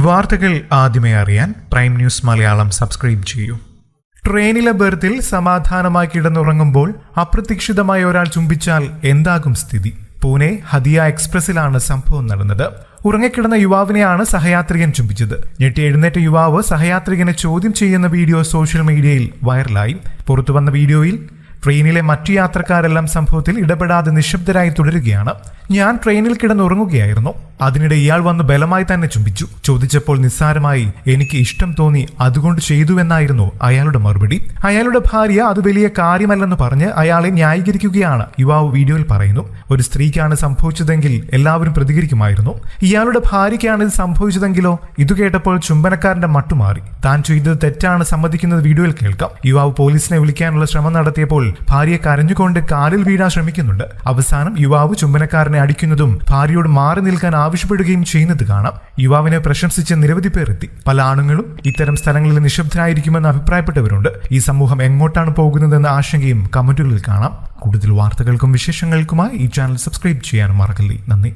വാർത്തകൾ ആദ്യമേ അറിയാൻ പ്രൈം ന്യൂസ് മലയാളം സബ്സ്ക്രൈബ് ചെയ്യൂ. ട്രെയിനിലെ ബെർത്തിൽ സമാധാനമായി കിടന്നുറങ്ങുമ്പോൾ അപ്രതീക്ഷിതമായ ഒരാൾ ചുംബിച്ചാൽ എന്താകും സ്ഥിതി? പൂനെ ഹദിയ എക്സ്പ്രസിലാണ് സംഭവം നടന്നത്. ഉറങ്ങിക്കിടന്ന യുവാവിനെയാണ് സഹയാത്രികൻ ചുംബിച്ചത്. ഞെട്ടി എഴുന്നേറ്റ യുവാവ് സഹയാത്രികനെ ചോദ്യം ചെയ്യുന്ന വീഡിയോ സോഷ്യൽ മീഡിയയിൽ വൈറലായി. പുറത്തുവന്ന വീഡിയോയിൽ ട്രെയിനിലെ മറ്റു യാത്രക്കാരെല്ലാം സംഭവത്തിൽ ഇടപെടാതെ നിശബ്ദരായി തുടരുകയാണ്. ഞാൻ ട്രെയിനിൽ കിടന്നുറങ്ങുകയായിരുന്നു. അതിനിടെ ഇയാൾ വന്ന് ബലമായി തന്നെ ചുംബിച്ചു. ചോദിച്ചപ്പോൾ നിസ്സാരമായി എനിക്ക് ഇഷ്ടം തോന്നി, അതുകൊണ്ട് ചെയ്തുവെന്നായിരുന്നു അയാളുടെ മറുപടി. അയാളുടെ ഭാര്യ അത് വലിയ കാര്യമല്ലെന്ന് പറഞ്ഞ് അയാളെ ന്യായീകരിക്കുകയാണ് യുവാവ് വീഡിയോയിൽ പറയുന്നു. ഒരു സ്ത്രീക്കാണ് സംഭവിച്ചതെങ്കിൽ എല്ലാവരും പ്രതികരിക്കുമായിരുന്നു. ഇയാളുടെ ഭാര്യയ്ക്കാണ് ഇത് സംഭവിച്ചതെങ്കിലോ? ഇത് കേട്ടപ്പോൾ ചുംബനക്കാരന്റെ മട്ടുമാറി. താൻ ചെയ്തത് തെറ്റാണ് സമ്മതിക്കുന്നത് വീഡിയോയിൽ കേൾക്കാം. യുവാവ് പോലീസിനെ വിളിക്കാനുള്ള ശ്രമം നടത്തിയപ്പോൾ ഭാര്യയെ കരഞ്ഞുകൊണ്ട് കാലിൽ വീഴാൻ ശ്രമിക്കുന്നുണ്ട്. അവസാനം യുവാവ് ചുംബനക്കാരനെ അടിക്കുന്നതും ഭാര്യയോട് മാറി നിൽക്കാൻ ആവശ്യപ്പെടുകയും ചെയ്യുന്നത് കാണാം. യുവാവിനെ പ്രശംസിച്ച് നിരവധി പേർ എത്തി. പല ആണുങ്ങളും ഇത്തരം സ്ഥലങ്ങളിൽ നിശബ്ദരായിരിക്കുമെന്ന് അഭിപ്രായപ്പെട്ടവരുണ്ട്. ഈ സമൂഹം എങ്ങോട്ടാണ് പോകുന്നതെന്ന ആശങ്കയും കമന്റുകളിൽ കാണാം. കൂടുതൽ വാർത്തകൾക്കും വിശേഷങ്ങൾക്കുമായി ഈ ചാനൽ സബ്സ്ക്രൈബ് ചെയ്യാനും മറക്കല്ലേ. നന്ദി.